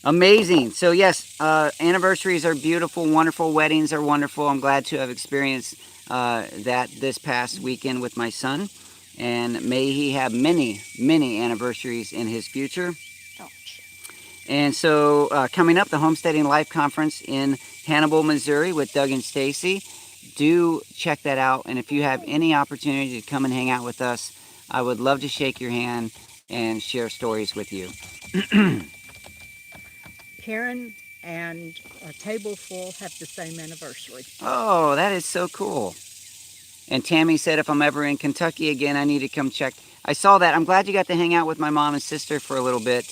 Amazing. So yes, anniversaries are beautiful, wonderful. Weddings are wonderful. I'm glad to have experienced that this past weekend with my son. And may he have many, many anniversaries in his future. Ouch. And so coming up, the Homesteading Life Conference in Hannibal, Missouri with Doug and Stacy. Do check that out. And if you have any opportunity to come and hang out with us, I would love to shake your hand and share stories with you. Karen and a table full have the same anniversary. Oh, that is so cool. And Tammy said if I'm ever in Kentucky again, I need to come check. I saw that. I'm glad you got to hang out with my mom and sister for a little bit.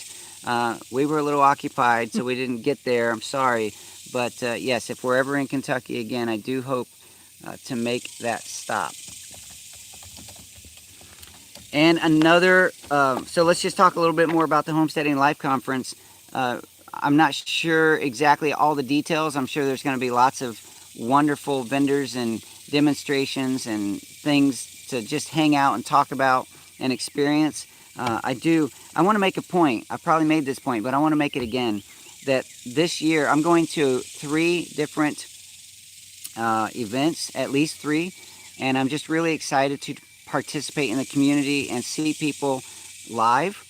We were a little occupied, so we didn't get there. I'm sorry. But yes, if we're ever in Kentucky again, I do hope to make that stop. And another, so let's just talk a little bit more about the Homesteading Life Conference. I'm not sure exactly all the details. I'm sure there's going to be lots of wonderful vendors and demonstrations and things to just hang out and talk about and experience. I want to make a point. I probably made this point, but I want to make it again, that this year I'm going to 3 different events, at least 3, and I'm just really excited to participate in the community and see people live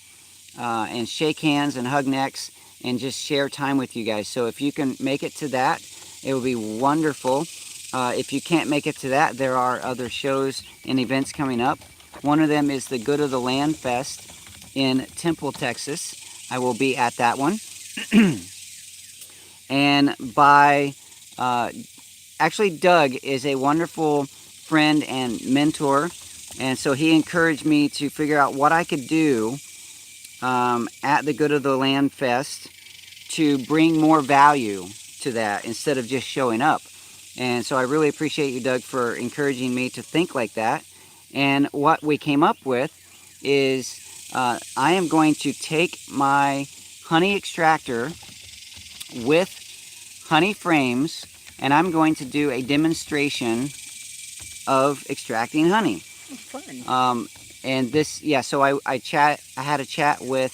and shake hands and hug necks and just share time with you guys. So if you can make it to that, it will be wonderful. If you can't make it to that, there are other shows and events coming up. One of them is the Good of the Land Fest in Temple, Texas. I will be at that one. And actually Doug is a wonderful friend and mentor, and so he encouraged me to figure out what I could do at the Good of the Land Fest to bring more value to that instead of just showing up. And so I really appreciate you, Doug, for encouraging me to think like that. And what we came up with is I am going to take my honey extractor with honey frames, and I'm going to do a demonstration of extracting honey. Fun. And this, yeah, so I had a chat with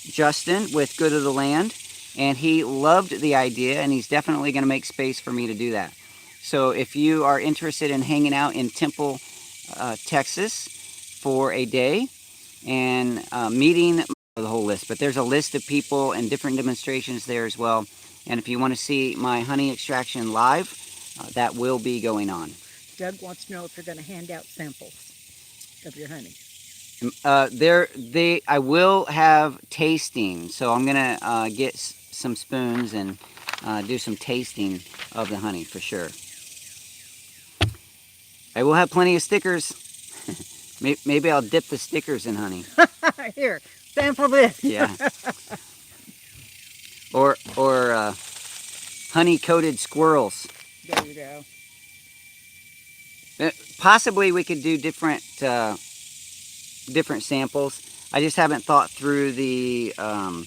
Justin with Good of the Land, and he loved the idea, and he's definitely going to make space for me to do that. So if you are interested in hanging out in Temple, Texas for a day and meeting the whole list, but there's a list of people and different demonstrations there as well. And if you want to see my honey extraction live, that will be going on. Doug wants to know if you're going to hand out samples of your honey. I will have tasting, so I'm gonna get some spoons and do some tasting of the honey for sure. I will have plenty of stickers. Maybe I'll dip the stickers in honey. Here, sample this. Yeah. Or honey coated squirrels. There you go. Possibly we could do different samples. I just haven't thought through the how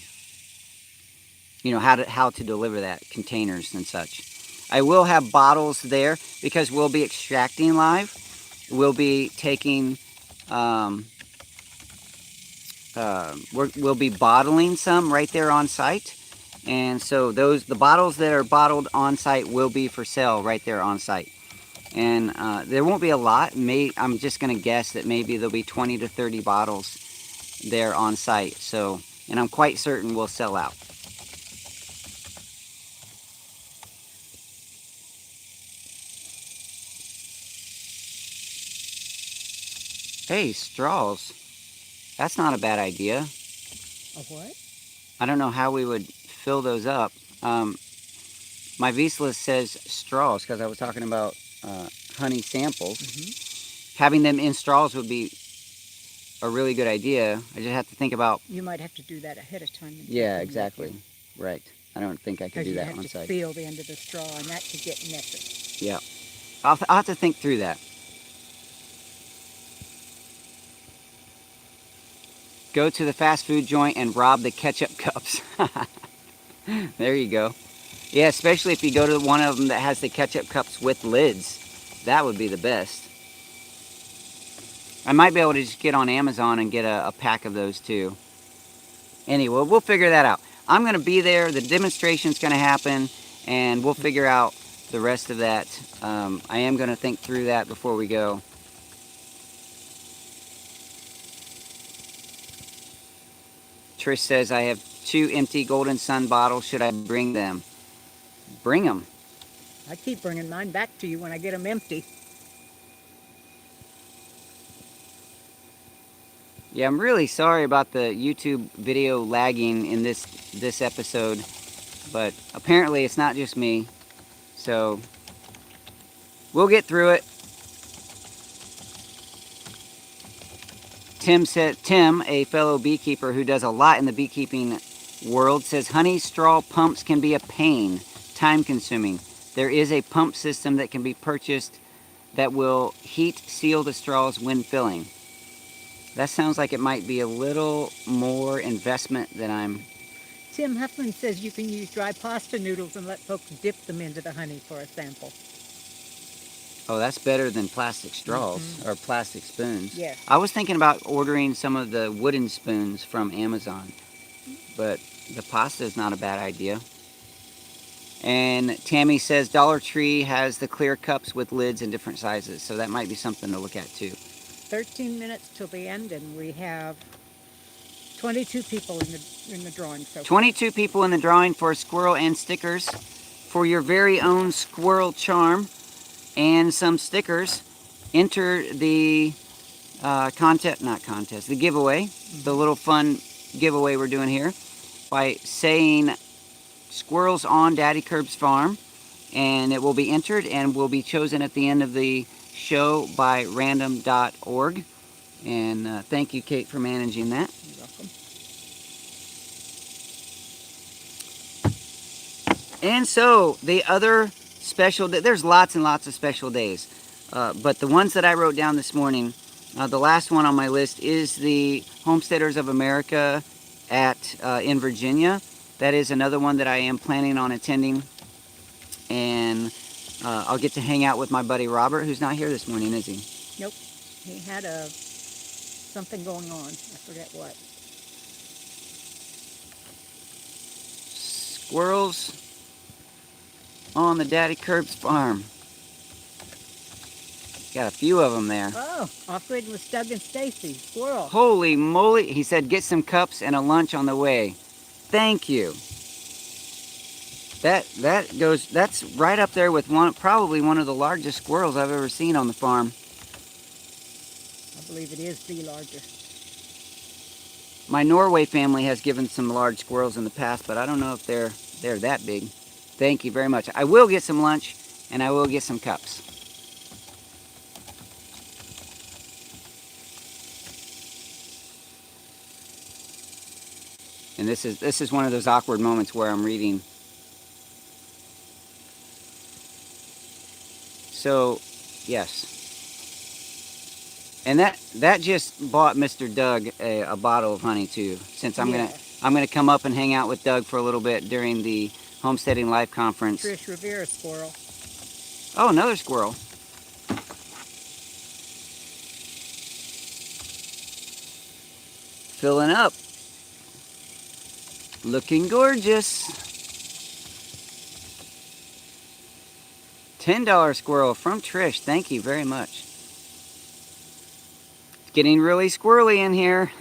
to deliver that, containers and such. I will have bottles there because we'll be extracting live. We'll be taking we'll be bottling some right there on site, and so the bottles that are bottled on site will be for sale right there on site. And there won't be a lot. I'm just going to guess that maybe there'll be 20 to 30 bottles there on site. So, and I'm quite certain we'll sell out. Hey, straws. That's not a bad idea. A what? I don't know how we would fill those up. My Visa list says straws because I was talking about honey samples. having them in straws would be a really good idea. I just have to think about... You might have to do that ahead of time. Yeah, exactly. Right. I don't think I could do that on site. Because you have to seal the end of the straw, and that could get messy. Yeah. I'll have to think through that. Go to the fast food joint and rob the ketchup cups. There you go. Yeah, especially if you go to one of them that has the ketchup cups with lids. That would be the best. I might be able to just get on Amazon and get a pack of those too. Anyway, we'll figure that out. I'm going to be there. The demonstration's going to happen, and we'll figure out the rest of that. I am going to think through that before we go. Trish says, I have 2 empty Golden Sun bottles. Should I bring them? Bring them. I keep bringing mine back to you when I get them empty. Yeah, I'm really sorry about the YouTube video lagging in this episode, but apparently it's not just me, so we'll get through it. Tim, a fellow beekeeper who does a lot in the beekeeping world, says honey straw pumps can be a pain, time-consuming. There is a pump system that can be purchased that will heat seal the straws when filling. That sounds like it might be a little more investment than I'm... Tim Huffman says you can use dry pasta noodles and let folks dip them into the honey for a sample. Oh, that's better than plastic straws or plastic spoons. Yes. I was thinking about ordering some of the wooden spoons from Amazon, but the pasta is not a bad idea. And Tammy says Dollar Tree has the clear cups with lids in different sizes, so that might be something to look at too. 13 minutes till the end, and we have 22 people in the drawing so far. 22 people in the drawing for a squirrel and stickers for your very own squirrel charm and some stickers. Enter the the giveaway, the little fun giveaway we're doing here by saying squirrels on Daddykirbs Farm, and it will be entered and will be chosen at the end of the show by random.org. And thank you, Kate, for managing that. You're welcome. And so the other special, there's lots and lots of special days, but the ones that I wrote down this morning, the last one on my list is the Homesteaders of America in Virginia. That is another one that I am planning on attending, and I'll get to hang out with my buddy Robert, who's not here this morning, is he? Nope. He had something going on. I forget what. Squirrels on the Daddykirbs Farm. Got a few of them there. Oh, off-grid with Doug and Stacy. Squirrel. Holy moly. He said, get some cups and a lunch on the way. Thank you. That's right up there with probably one of the largest squirrels I've ever seen on the farm. I believe it is the largest. My Norway family has given some large squirrels in the past, but I don't know if they're that big. Thank you very much. I will get some lunch, and I will get some cups. And this is one of those awkward moments where I'm reading. So, yes. And that just bought Mr. Doug a bottle of honey too. Since I'm gonna come up and hang out with Doug for a little bit during the Homesteading Live Conference. Trish Rivera squirrel. Oh, another squirrel. Filling up. Looking gorgeous. $10 squirrel from Trish. Thank you very much. It's getting really squirrely in here.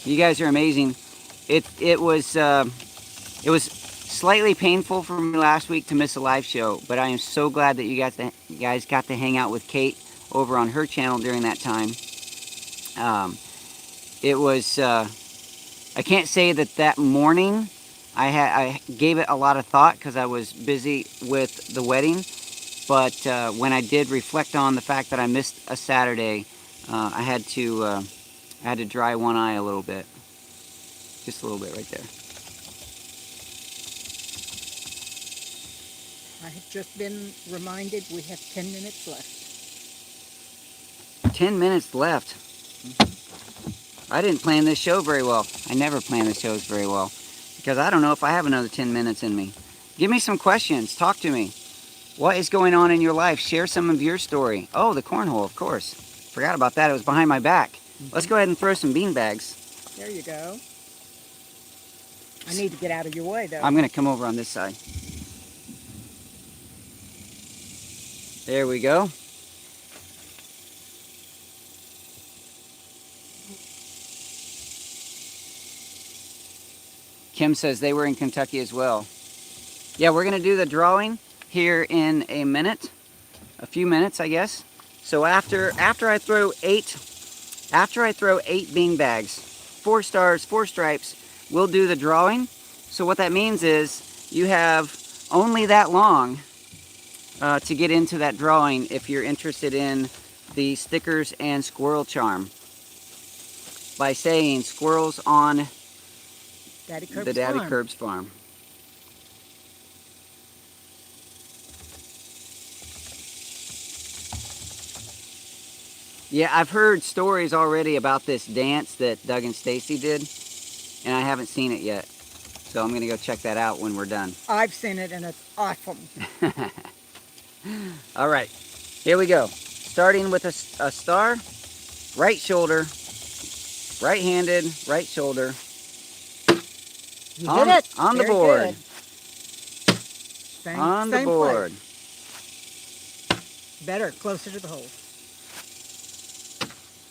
You guys are amazing. It was slightly painful for me last week to miss a live show, but I am so glad that you guys got to hang out with Kate over on her channel during that time. It was I can't say that morning I gave it a lot of thought because I was busy with the wedding, But when I did reflect on the fact that I missed a Saturday, I had to dry one eye a little bit. Just a little bit right there. I have just been reminded we have 10 minutes left. 10 minutes left. I didn't plan this show very well. I never plan the shows very well because I don't know if I have another 10 minutes in me. Give me some questions. Talk to me. What is going on in your life? Share some of your story. Oh, the cornhole, of course. Forgot about that. It was behind my back. Let's go ahead and throw some bean bags. There you go. I need to get out of your way, though. I'm going to come over on this side. There we go. Kim says they were in Kentucky as well. Yeah, we're going to do the drawing here in a minute. A few minutes, I guess. So after I throw 8 bean bags, 4 stars, 4 stripes, we'll do the drawing. So what that means is you have only that long to get into that drawing if you're interested in the stickers and squirrel charm by saying squirrels on the Daddykirbs farm. Yeah, I've heard stories already about this dance that Doug and Stacy did, and I haven't seen it yet. So I'm going to go check that out when we're done. I've seen it, and it's awesome. All right, here we go. Starting with a star, right shoulder, right-handed, right shoulder. You hit it. On the board. On the board. Place. Better, closer to the hole.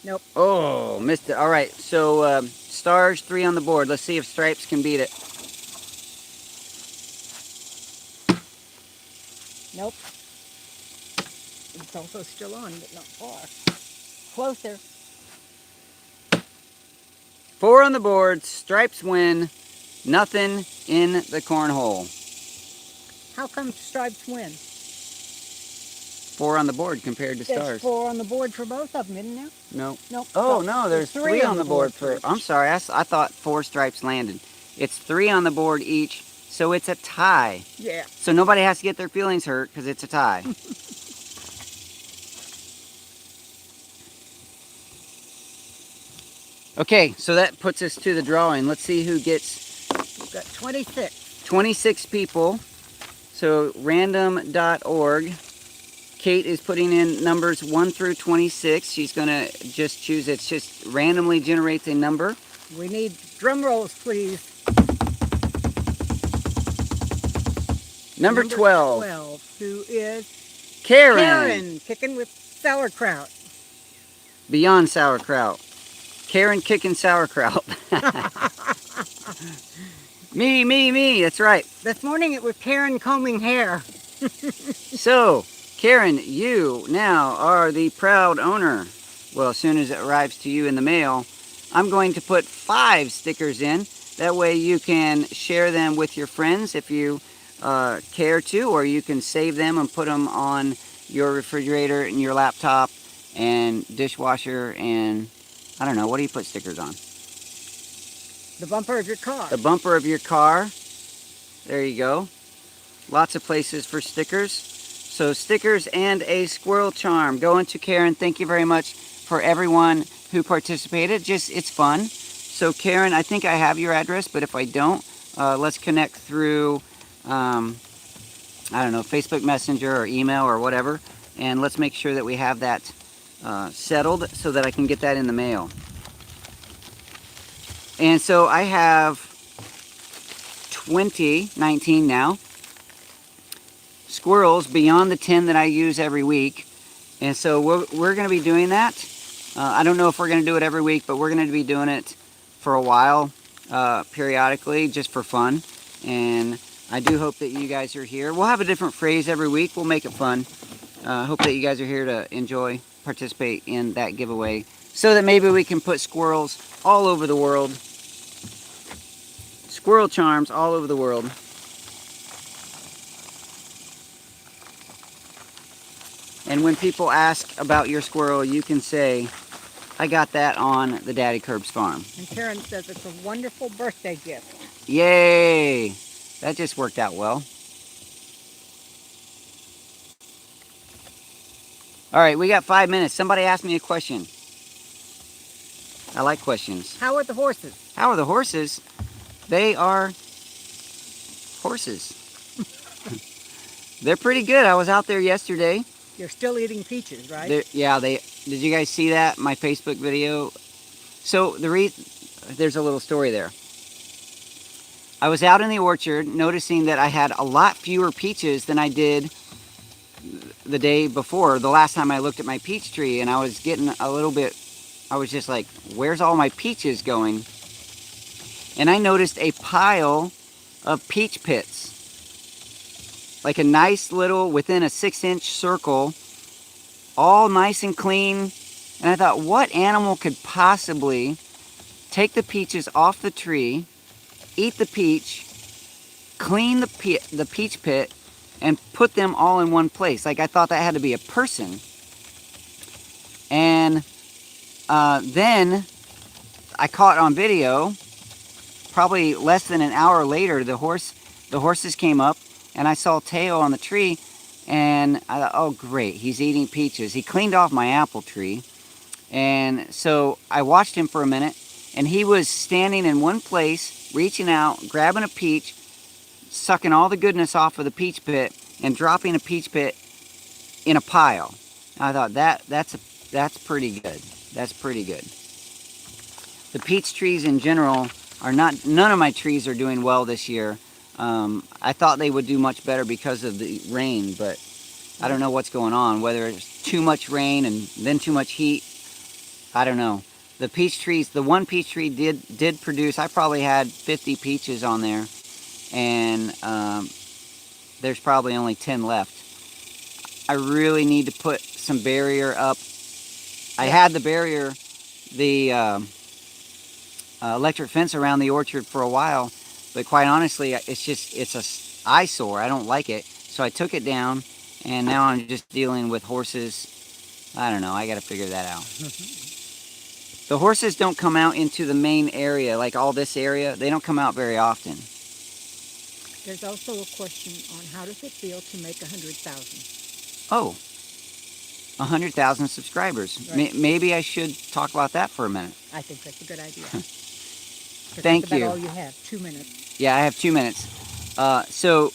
Nope. Oh, missed it. All right, so stars, 3 on the board. Let's see if stripes can beat it. Nope. It's also still on, but not far. Closer. 4 on the board. Stripes win. Nothing in the cornhole. How come stripes win? 4 on the board compared to stars. There's 4 on the board for both of them, isn't there? No. Nope. Oh, no, there's 3 on the board for... I'm sorry, I thought 4 stripes landed. It's 3 on the board each, so it's a tie. Yeah. So nobody has to get their feelings hurt because it's a tie. Okay, so that puts us to the drawing. Let's see who gets... We've got 26. 26 people. So random.org. Kate is putting in numbers 1 through 26. She's going to just choose, it just randomly generates a number. We need drum rolls, please. Number 12. 12, who is Karen. Karen, kicking with sauerkraut. Beyond sauerkraut. Karen kicking sauerkraut. Me, that's right. This morning it was Karen combing hair. So, Karen, you now are the proud owner. Well, as soon as it arrives to you in the mail, I'm going to put 5 stickers in. That way you can share them with your friends if you care to, or you can save them and put them on your refrigerator and your laptop and dishwasher and, I don't know, what do you put stickers on? The bumper of your car. The bumper of your car. There you go. Lots of places for stickers. So stickers and a squirrel charm. Going to Karen. Thank you very much for everyone who participated. It's fun. So Karen, I think I have your address, but if I don't, let's connect through, I don't know, Facebook Messenger or email or whatever. And let's make sure that we have that settled so that I can get that in the mail. And so I have 19 now, squirrels beyond the 10 that I use every week. And so we're going to be doing that. I don't know if we're going to do it every week, but we're going to be doing it for a while, periodically, just for fun. And I do hope that you guys are here. We'll have a different phrase every week. We'll make it fun. Hope that you guys are here to enjoy, participate in that giveaway, so that maybe we can put squirrels all over the world. Squirrel charms all over the world. And when people ask about your squirrel, you can say, I got that on the Daddykirbs farm. And Karen says it's a wonderful birthday gift. Yay! That just worked out well. All right, we got 5 minutes. Somebody asked me a question. I like questions. How are the horses? How are the horses? They are horses. They're pretty good. I was out there yesterday. You're still eating peaches, right? Yeah, did you guys see that, my Facebook video? So there's a little story there. I was out in the orchard noticing that I had a lot fewer peaches than I did the day before, the last time I looked at my peach tree, and I was getting a little bit, I was just like, where's all my peaches going? And I noticed a pile of peach pits. Like a nice little, within a 6-inch circle, all nice and clean. And I thought, what animal could possibly take the peaches off the tree, eat the peach, clean the peach pit, and put them all in one place? Like, I thought that had to be a person. And then I caught on video, probably less than an hour later, the horses came up, and I saw Teo on the tree, and I thought, oh great, he's eating peaches. He cleaned off my apple tree, and so I watched him for a minute, and he was standing in one place, reaching out, grabbing a peach, sucking all the goodness off of the peach pit, and dropping a peach pit in a pile. I thought, that's pretty good. That's pretty good. The peach trees in general are none of my trees are doing well this year. I thought they would do much better because of the rain, but I don't know what's going on. Whether it's too much rain and then too much heat, I don't know. The peach trees, the one peach tree did produce, I probably had 50 peaches on there, and there's probably only 10 left. I really need to put some barrier up. I had the barrier, the electric fence around the orchard for a while, but quite honestly, it's a eyesore. I don't like it. So I took it down, and now I'm just dealing with horses. I don't know. I got to figure that out. The horses don't come out into the main area, like all this area. They don't come out very often. There's also a question on how does it feel to make 100,000? Oh, 100,000 subscribers. Right. Maybe I should talk about that for a minute. I think that's a good idea. Thank you. That's all you have, 2 minutes. Yeah, I have 2 minutes. So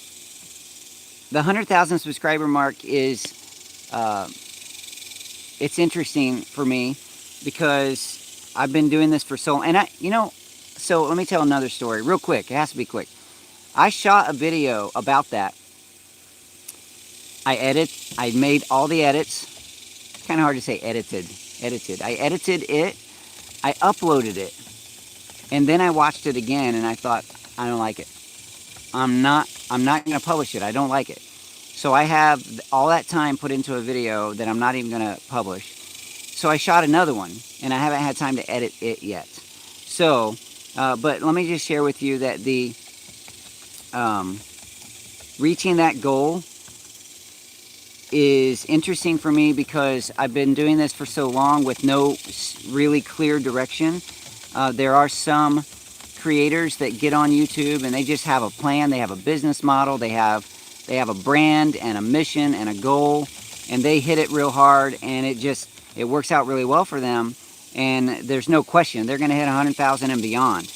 the 100,000 subscriber mark is, it's interesting for me because I've been doing this for so long. And so let me tell another story real quick. It has to be quick. I shot a video about that. I made all the edits. It's kind of hard to say edited. I edited it. I uploaded it. And then I watched it again and I thought, I don't like it. I'm not going to publish it. I don't like it. So I have all that time put into a video that I'm not even going to publish. So I shot another one and I haven't had time to edit it yet. So, but let me just share with you that the reaching that goal is interesting for me because I've been doing this for so long with no really clear direction. There are some creators that get on YouTube and they just have a plan, they have a business model, they have a brand and a mission and a goal, and they hit it real hard, and it works out really well for them, and there's no question they're going to hit 100,000 and beyond.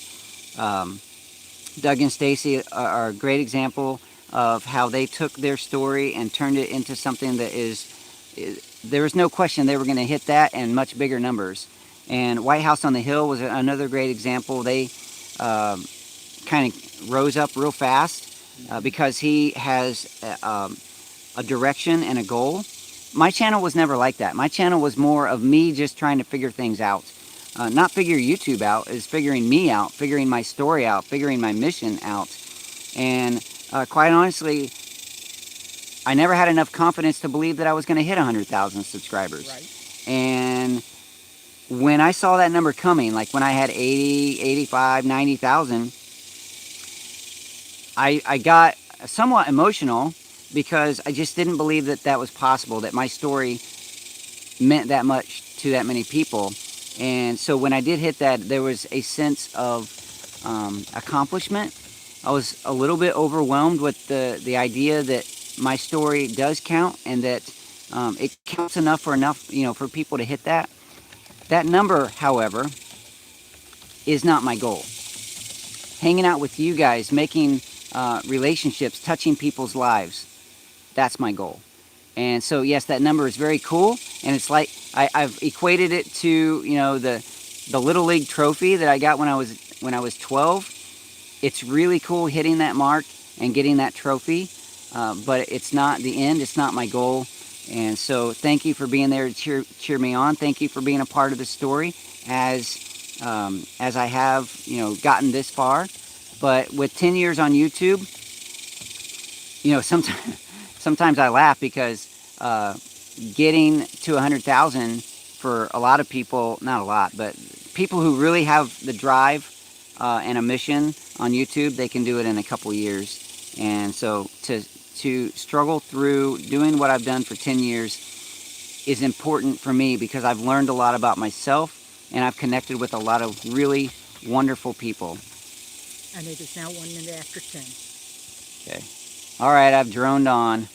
Doug and Stacy are a great example of how they took their story and turned it into something that there was no question they were going to hit that and much bigger numbers. And White House on the Hill was another great example. They kind of rose up real fast because he has a direction and a goal. My channel was never like that. My channel was more of me just trying to figure things out. Not figure YouTube out, is figuring me out, figuring my story out, figuring my mission out. And quite honestly, I never had enough confidence to believe that I was going to hit 100,000 subscribers. Right. And when I saw that number coming, like when I had 80, 85, 90,000, I got somewhat emotional because I just didn't believe that that was possible, that my story meant that much to that many people. And so when I did hit that, there was a sense of accomplishment. I was a little bit overwhelmed with the idea that my story does count, and that it counts enough, for people to hit that. That number, however, is not my goal. Hanging out with you guys, making relationships, touching people's lives, that's my goal. And so, yes, that number is very cool, and it's like I've equated it to the Little League trophy that I got when I was 12. It's really cool hitting that mark and getting that trophy, but it's not the end. It's not my goal. And so, thank you for being there to cheer me on. Thank you for being a part of the story as I have gotten this far. But with 10 years on YouTube, sometimes I laugh because getting to 100,000 for a lot of people, not a lot, but people who really have the drive and a mission on YouTube, they can do it in a couple years. And so to struggle through doing what I've done for 10 years is important for me, because I've learned a lot about myself, and I've connected with a lot of really wonderful people. And it is now 1 minute after 10. Okay. All right, I've droned on.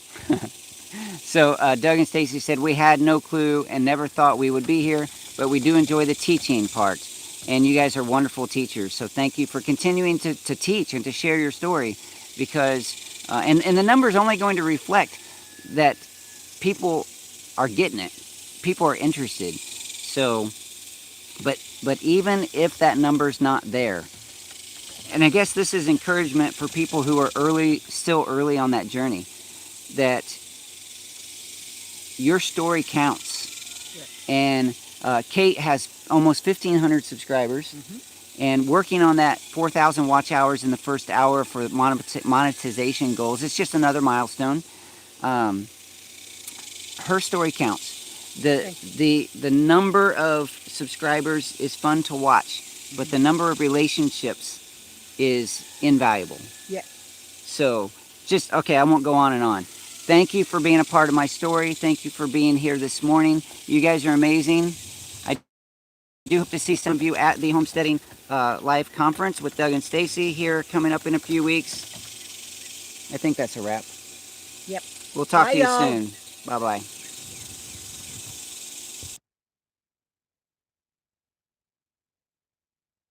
So Doug and Stacy said, we had no clue and never thought we would be here, but we do enjoy the teaching part. And you guys are wonderful teachers. So thank you for continuing to teach and to share your story, because, and the number is only going to reflect that people are getting it. People are interested. So, but even if that number's not there, and I guess this is encouragement for people who are still early on that journey, that your story counts. Yes. And Kate has almost 1,500 subscribers, and working on that 4,000 watch hours in the first hour for monetization goals. It's just another milestone. Her story counts. The number of subscribers is fun to watch, but the number of relationships is invaluable. Yeah. So okay, I won't go on and on. Thank you for being a part of my story. Thank you for being here this morning. You guys are amazing. I do hope to see some of you at the Homesteading Live Conference with Doug and Stacy here coming up in a few weeks. I think that's a wrap. Yep. We'll talk to you y'all. soon. Bye-bye.